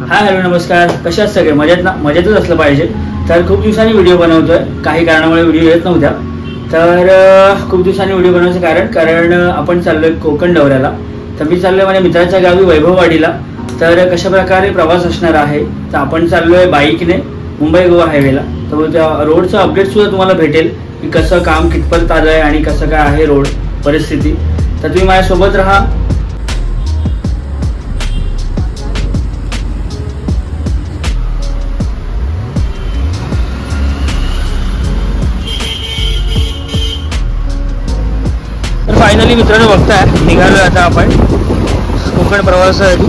Hi hello नमस्कार, कशा आहात सगळे? मजेत ना? मजेतच असलं पाहिजे. तर खूप दिवसांनी व्हिडिओ बनवतोय, काही कारणामुळे व्हिडिओ येत नव्हत्या. तर खूप दिवसांनी व्हिडिओ बनवण्याचं कारण आपण चाललोय कोकण दौऱ्याला. तर मी चाललोय माझ्या मित्राच्या गावी वैभववाडीला. तर कशा प्रकारे प्रवास असणार आहे, तर आपण चाललोय बाईकने मुंबई गोवा हायवेला. तर त्या रोडचं अपडेट सुद्धा तुम्हाला भेटेल की कसं काम कितपर्यंत आलं आहे आणि कसं काय आहे रोड परिस्थिती. तर तुम्ही माझ्यासोबत राहा. तर फायनली मित्रांनो बघताय, निघालोय आता आपण कोकण प्रवासासाठी.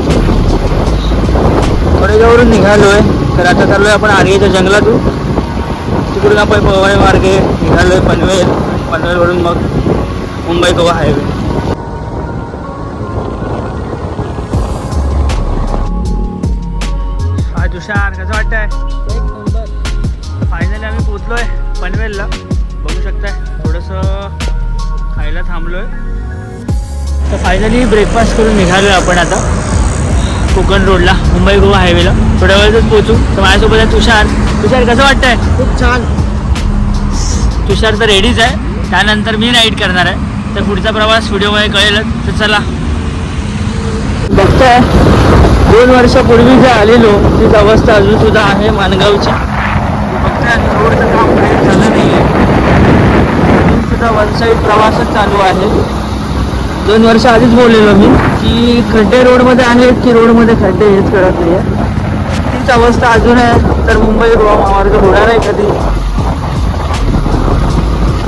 कोरेगाववरून निघालोय. तर आता चाललोय आपण आर्यच्या जंगलातून. तिकडून आपण पवई मार्गे निघालोय पनवेल. पनवेलवरून मग मुंबई गोवा हायवे. हाय तुषार, कसं वाटतंय? एक नंबर. फायनली आम्ही पोचलोय पनवेलला. बघू शकताय, थोडंसं खायला थांबलोय. तर फायनली ब्रेकफास्ट करून निघालोय आपण आता कोकण रोडला मुंबई गोवा हायवेला. थोड्या वेळातच पोहोचू. तर माझ्यासोबत आहे तुषार. तुषार कसं वाटतंय? खूप छान. तुषार तर रेडीच आहे. त्यानंतर मी राईड करणार आहे. तर पुढचा प्रवास व्हिडिओमध्ये कळेलच. तर चला. बघताय, 2 वर्षापूर्वी जे आलेलो तीच अवस्था अजून सुद्धा आहे माणगावची. बघताय, रोडचं काम काही झालं नाही आहे. अजून सुद्धा वन साईड प्रवासच चालू आहे. 2 वर्ष आधीच बोललेलो मी की खड्डे रोडमध्ये आहेत की रोडमध्ये खड्डे हेच कळत नाही आहे. तीच अवस्था अजून आहे. तर मुंबई गोवा महामार्ग होणार आहे कधी?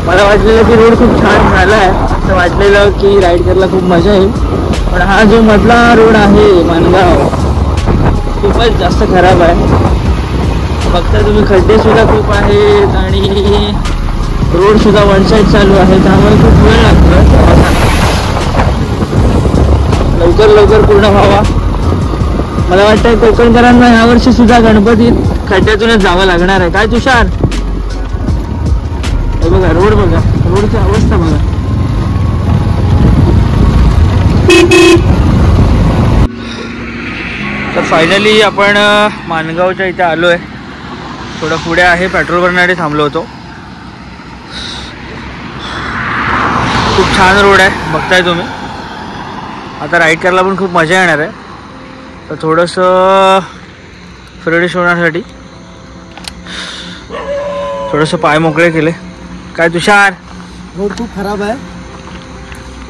मला वाटलेलं की रोड खूप छान झाला आहे, असं वाटलेलं की राईड करायला खूप मजा येईल. पण हा जो मधला रोड आहे माणगाव, खूपच जास्त खराब आहे. बघता तुम्ही, खड्डेसुद्धा खूप आहेत आणि रोडसुद्धा वन साईड चालू आहे. त्यामुळे खूप वेळ लागतो. लवकर पूर्ण व्हावा. मला वाटतंय कोकणकरांना यावर्षी सुद्धा गणपतीत खड्ड्यातूनच जावं लागणार आहे. काय तुषार? हे बघा रोड, बघा रोडची अवस्था बघा. तर फायनली आपण माणगावच्या इथे आलोय. थोडं पुढे आहे, पेट्रोल भरण्यासाठी थांबलो होतो. खूप छान रोड आहे, बघताय तुम्ही. आता राईड करायला पण खूप मजा येणार आहे. तर थोडंसं फ्रेश होण्यासाठी थोडंसं पाय मोकळे केले. काय तुषार? रोड खूप खराब आहे.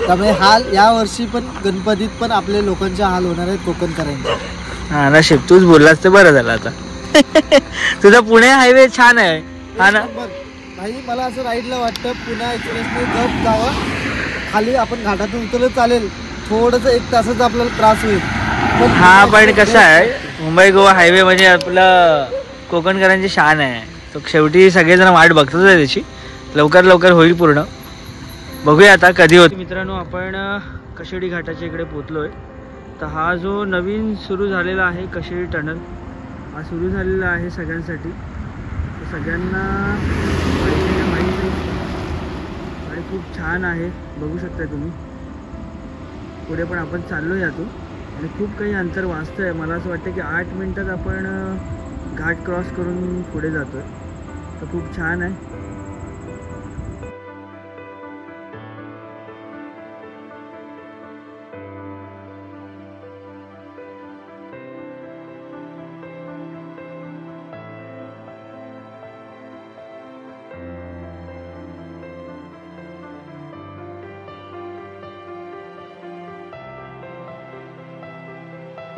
त्यामुळे हाल या वर्षी पण गणपतीत पण आपल्या लोकांचे हाल होणार आहेत कोकणकरांचे. हा ना, शिव तूच बोललास ते बरं झालं. आता तुझा पुणे हायवे छान आहे हा ना? भाई मला असं राईडला वाटतं पुणे एक्सप्रेसने गप जावं. खाली आपण घाटातून उतरलं चालेल, थोडंसं 1 तासाचा आपल्याला त्रास होईल. हा, पण कसं आहे, मुंबई गोवा हायवे म्हणजे आपलं कोकणकरांची शान आहे. तो शेवटी सगळेजण वाट बघतच आहे त्याची. लवकर होईल पूर्ण. बघूया आता कधी होत. मित्रांनो, आपण कशेडी घाटाच्या इकडे पोचलोय. तर हा जो नवीन सुरू झालेला आहे कशेडी टनल, हा सुरू झालेला आहे सगळ्यांसाठी. सगळ्यांना माहिती आहे आणि खूप छान आहे. बघू शकता तुम्ही. पुढे पण आपण चाललो यातून आणि खूप काही अंतर वाचतं आहे. मला असं वाटतं की 8 मिनटात आपण घाट क्रॉस करून पुढे जातो आहे. तर खूप छान आहे.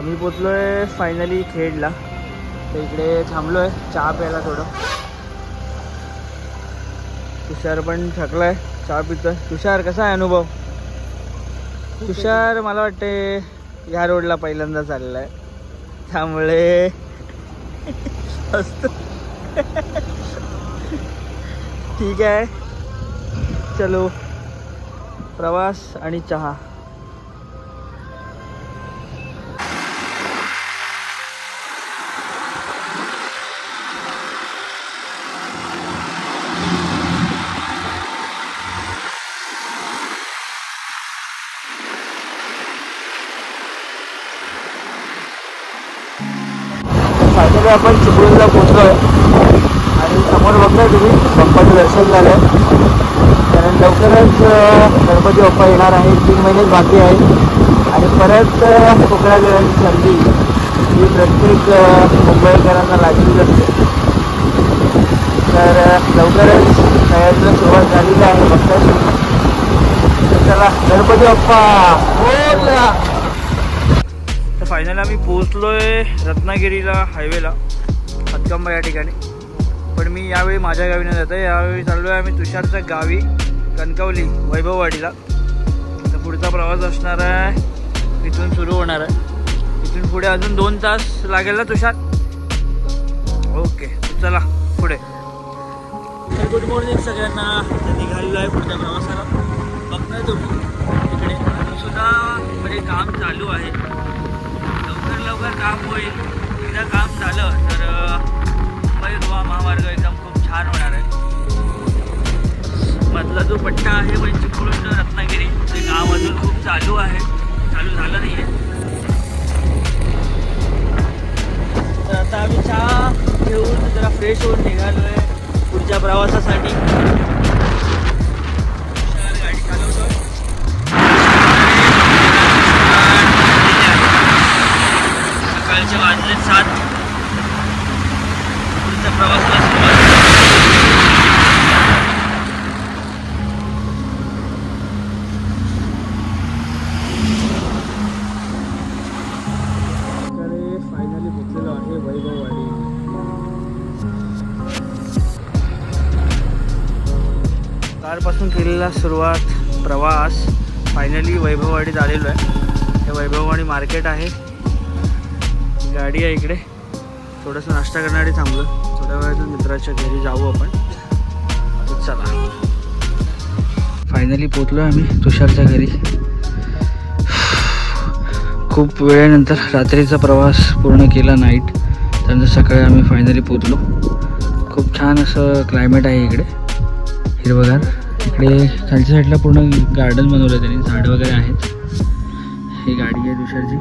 आम्ही पोचलोय फायनली खेडला. तर इकडे थांबलोय चहा प्यायला थोडं. तुषार पण थकलाय, चहा पितोय. तुषार, कसा आहे अनुभव? तुषार मला वाटते ह्या रोडला पहिल्यांदा चाललेला आहे, त्यामुळे ठीक आहे. चलो, प्रवास आणि चहा. फायनली आपण चिपळूणला पोहोचलो आहे आणि समोर बघताय तुम्ही बाप्पाचं दर्शन झालं आहे. कारण लवकरच गणपती बाप्पा येणार आहे. 3 महिने बाकी आहे आणि परत कोकणाची संधी ही प्रत्येक मुंबईकरांना लागलेली असते. तर लवकरच तयारीला सुरुवात झालेली आहे. बघताय चला गणपती बाप्पा बोला. तर फायनली आम्ही पोहोचलोय रत्नागिरीला हायवेला हातकंबा या ठिकाणी. पण मी यावेळी माझ्या गावी न जातं, यावेळी चाललो आहे आम्ही तुषारच्या गावी कणकवली वैभववाडीला. तर पुढचा प्रवास असणार आहे, इथून सुरू होणार आहे. इथून पुढे अजून 2 तास लागेल ना तुषार? ओके चला पुढे. तर गुड मॉर्निंग सगळ्यांना. निघालेलो आहे पुढच्या प्रवासाला. बघताय तुम्ही इकडे सुद्धा म्हणजे काम चालू आहे. लवकर काम होईल. एकदा काम झालं तर मुंबई गोवा महामार्ग एकदम खूप छान होणार आहे. मधला जो पट्टा आहे म्हणजे चिपळूण रत्नागिरी ते काम अजून खूप चालू आहे, चालू झालं नाही आहे. तर आता आम्ही चहा घेऊन जरा फ्रेश होऊन निघालो आहे पुढच्या प्रवासासाठी. गाडी चालवतोय. सकाळचे वाजले 7. पुढच्या प्रवासाला सुरुवात. फायनली पोहोचलेलो आहे वैभववाडी. कारपासून केलेला सुरुवात प्रवास फायनली वैभववाडीत आलेलो आहे. हे वैभववाडी मार्केट आहे. गाडी आहे इकडे. थोडंसं नाश्ता करण्यासाठी थांबलो. थोड्या वेळातून मित्राच्या घरी जाऊ आपण. चला फायनली पोचलो आम्ही तुषारच्या घरी. खूप वेळेनंतर रात्रीचा प्रवास पूर्ण केला नाईट. त्यानंतर सकाळी आम्ही फायनली पोचलो. खूप छान असं क्लायमेट आहे इकडे, हिरवगार. इकडे खालच्या साईडला पूर्ण गार्डन बनवलं आहे त्यांनी, झाडं वगैरे आहेत. ही गाडी आहे तुषारची.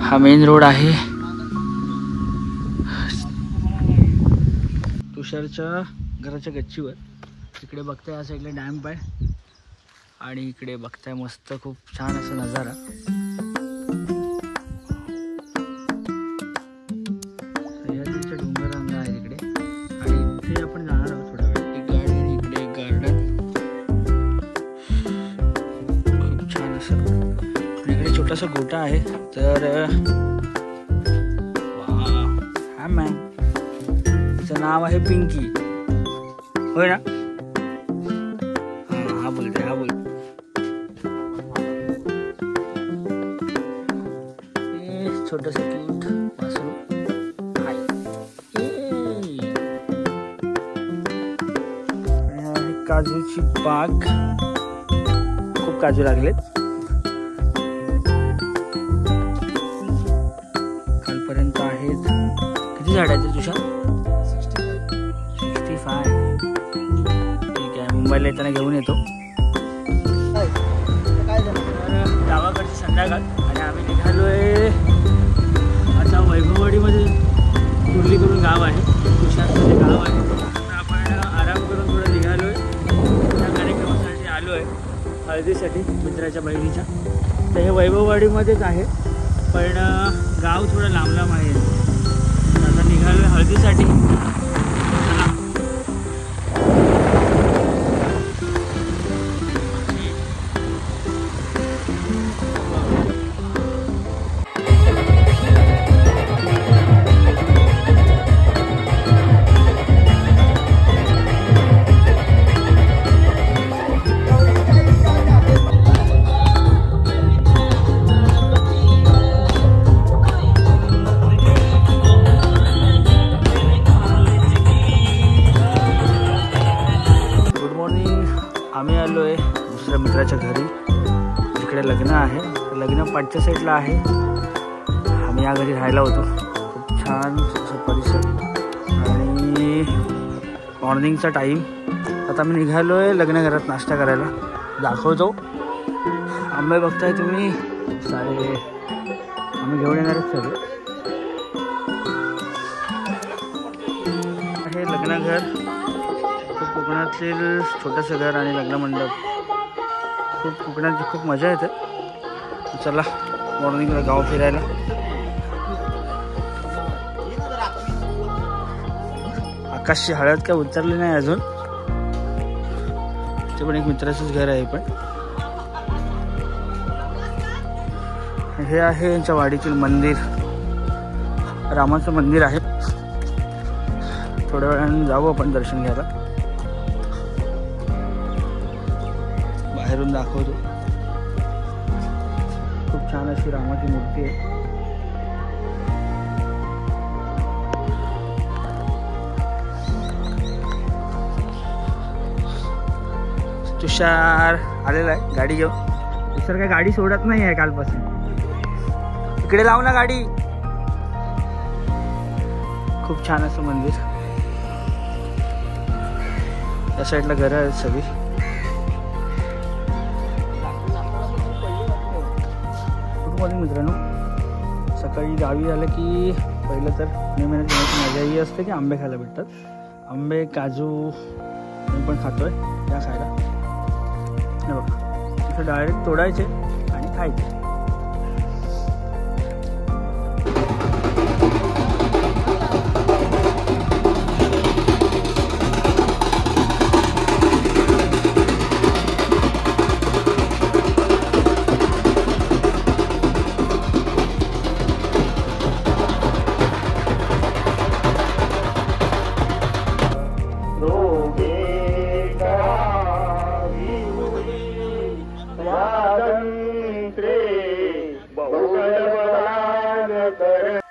हा मेन रोड आहे तुषारच्या घराच्या गच्चीवर. इकडे बघताय या साईडला डॅम्प आहे आणि इकडे बघताय मस्त खूप छान असा नजारा. सह्याद्रीच्या डोंगररांगा आहे इकडे आणि इथे आपण जाणार आहोत थोड्या वेळ. एक गार्डन, इकडे एक गार्डन खूप छान असं. इकडे छोटासा गोटा आहे. तर हा मॅम, तिचं नाव आहे पिंकी, होय ना? हा बोलते, हा बोल. छोटस क्यूट वासरू. हाय. काजूची बाग, खूप काजू लागलेत. कालपर्यंत आहेत. किती झाड आहेत तुझ्या? 65. ठीक आहे, मुंबईला येताना घेऊन येतो. गावाकडची संध्याकाळ आणि आम्ही निघालोय आता वैभववाडीमध्ये. कुर्ली करून गाव आहे, तुषारमध्ये गाव आहे. तर आपण आराम करून थोडं निघालोय. त्या कार्यक्रमासाठी आलो आहे, हळदीसाठी मित्राच्या बहिणीच्या. तर हे वैभववाडीमध्येच आहे पण गाव थोडं लांब लांब आहे. आता निघालोय हळदीसाठी. आम्ही आलो आहे दुसऱ्या मित्राच्या घरी. जिकडे लग्न आहे, लग्न पाठच्या साईडला आहे. आम्ही या घरी राहायला होतो. खूप छान असं परिसर आणि मॉर्निंगचा टाईम. आता आम्ही निघालो आहे लग्नघरात नाश्ता करायला. दाखवतो. आंबे बघताय तुम्ही सारे आम्ही घेऊन येणार आहेत सगळे. लग्नघर, खूप कोकणातील छोटंसं घर आणि लग्न मंडप, खूप कोकणाची खूप मजा येते. चला मॉर्निंगला गाव फिरायला. आकाशची हळद काय उतरली नाही अजून. ते पण एक मित्राचंच घर आहे. पण हे आहे यांच्या वाडीतील मंदिर, रामाचं मंदिर आहे. थोड्या वेळाने जाऊ आपण दर्शन घ्यायला. बाहेरून दाखवतो. खूप छान अशी रामाची मूर्ती आहे. तुषार आलेला आहे गाडी घेऊन. तुषार काय गाडी सोडत नाही आहे कालपासून. इकडे लाव ना गाडी. खूप छान असं मंदिर. त्या साईडला घरं आहेत सगळी. गुड मॉर्निंग मित्रांनो. सकाळी गावी आलं की पहिलं तर मे महिन्यात येण्याची मजा ही असते की आंबे खायला भेटतात. आंबे, काजू मी पण खातोय. या खायला हे बघा, इथं डायरेक्ट तोडायचे आणि खायचे.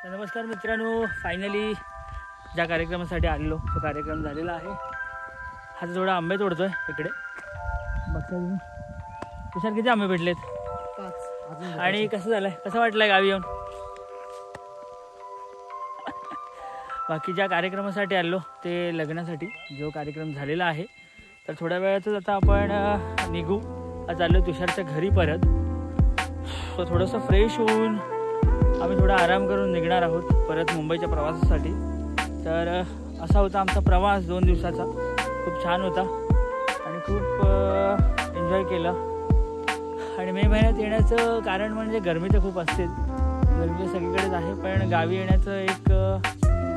नमस्कार मित्रांनो, फायनली ज्या कार्यक्रमासाठी आलेलो तो कार्यक्रम झालेला आहे. आता थोडा आंबे तोडतोय इकडे. बघता तुम्ही तुषार किती आंबे भेटलेत. आणि कसं झालंय, कसं वाटलंय गावी येऊन. बाकी ज्या कार्यक्रमासाठी आलो ते लग्नासाठी जो कार्यक्रम झालेला आहे. तर थोड्या वेळातच आता आपण निघू. आज आलो तुषारच्या घरी परत. तो थोडंसं फ्रेश होऊन आम्ही थोडा आराम करून निघणार आहोत परत मुंबईच्या प्रवासासाठी. तर असा होता आमचा प्रवास 2 दिवसाचा. खूप छान होता आणि खूप एन्जॉय केलं. आणि मे महिन्यात येण्याचं कारण म्हणजे गरमी तर खूप असतेच, गरमी सगळीकडेच आहे. पण गावी येण्याचं एक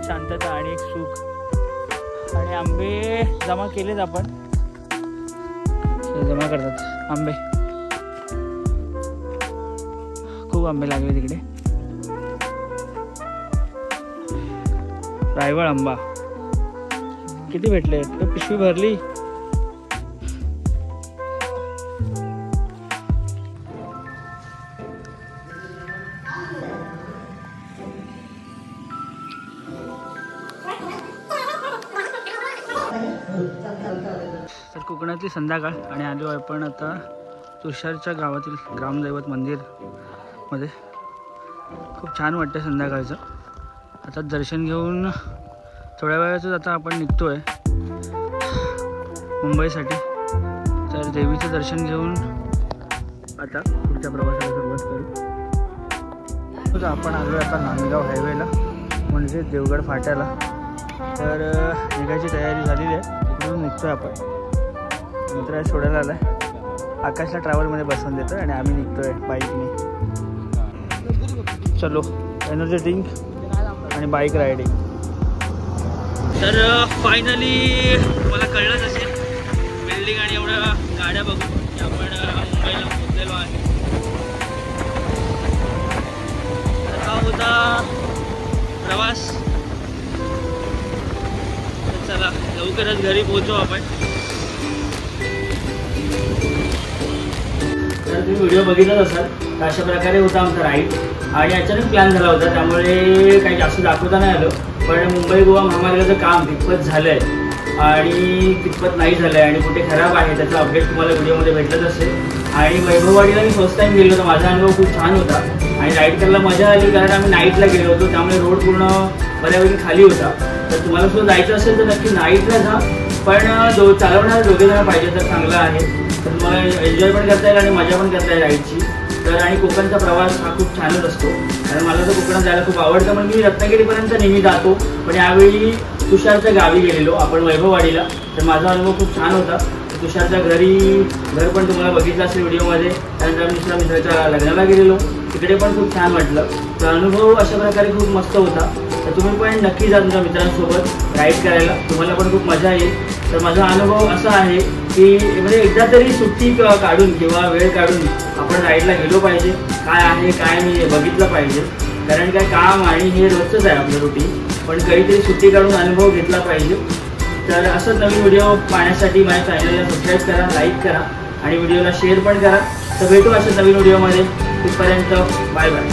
शांतता आणि एक सुख. आणि आंबे जमा केलेत आपण. जमा करतात आंबे. खूप आंबे लागले तिकडे. रायवळ आंबा किती भेटले. पिशवी भरली. तर कोकणातली संध्याकाळ आणि आलो आपण आता तुषारच्या गावातील ग्रामदैवत मंदिर मध्ये. खूप छान वाटतं संध्याकाळचं. आता दर्शन घेऊन थोड्या वेळातच आता आपण निघतोय मुंबईसाठी. तर देवीचं दर्शन घेऊन आता पुढच्या प्रवासाला सुरुवात करू. आपण आलो आता नांदगाव हायवेला, म्हणजे देवगड फाट्याला. तर निघायची तयारी झालेली आहे. इकडून निघतोय आपण. मित्र सोडायला आला आहे. आकाशला ट्रॅव्हलमध्ये बसवून देतोय आणि आम्ही निघतोय बाईकने. चलो एनर्जी ड्रिंक आणि बाईक रायडिंग. तर फायनली मला कळलंच असेल बिल्डिंग आणि एवढ्या गाड्या बघून की आपण मुंबईला पोहोचलेलो आहे. तर हा होता प्रवास. तर चला लवकरच घरी पोहोचू आपण. तर तुम्ही व्हिडिओ बघितलाच असाल. तर अशा प्रकारे होता आमचा राईड. आणि अचानक प्लॅन झाला होता, त्यामुळे काही जास्त दाखवता नाही आलं. पण मुंबई गोवा महामार्गाचं काम कितपत झालं आहे आणि कितपत नाही झालं आहे आणि कुठे खराब आहे त्याचा अपडेट तुम्हाला व्हिडिओमध्ये भेटलंच असेल. आणि वैभववाडीला मी फर्स्ट टाईम गेलो होतो. माझा अनुभव खूप छान होता आणि राईड करायला मजा आली, कारण आम्ही नाईटला गेलो होतो. त्यामुळे रोड पूर्ण बऱ्यापैकी खाली होता. तर तुम्हाला सुद्धा जायचं असेल तर नक्की नाईटला जा. पण चालवणारे दोघे जण पाहिजे तर चांगलं आहे. तर तुम्हाला एन्जॉय पण करता येईल आणि मजा पण करता येईल राईडची. तर आणि कोकणचा प्रवास हा खूप छानच असतो, कारण मला तर कोकणात जायला खूप आवडतं. पण मी रत्नागिरीपर्यंत नेहमी जातो, पण यावेळी तुषारच्या गावी गेलेलो आपण वैभववाडीला, तर माझा अनुभव खूप छान होता. तुषारच्या घर पण तुम्हाला बघितलं असेल व्हिडिओमध्ये. त्यानंतर दुसऱ्या मित्राच्या लग्नाला गेलेलो, तिकडे पण खूप छान वाटलं. तर अनुभव अशा प्रकारे खूप मस्त होता. तर तुम्ही पण नक्की जा तुमच्या मित्रांसोबत राईड करायला, तुम्हाला पण खूप मजा येईल. तर माझा अनुभव असा आहे की म्हणजे एकदा तरी सुट्टी काढून किंवा वेळ काढून आपण राईडला गेलो पाहिजे. काय आहे काय नाही हे बघितलं पाहिजे, कारण काय काम आणि हे रोजचंच आहे आपलं रुटीन, पण काहीतरी सुट्टी काढून अनुभव घेतला पाहिजे. तर असंच नवीन व्हिडिओ पाहण्यासाठी माझ्या चॅनलला सबस्क्राईब करा, लाईक करा आणि व्हिडिओला शेअर पण करा. तर भेटू अशा नवीन व्हिडिओमध्ये. तिथपर्यंत बाय बाय.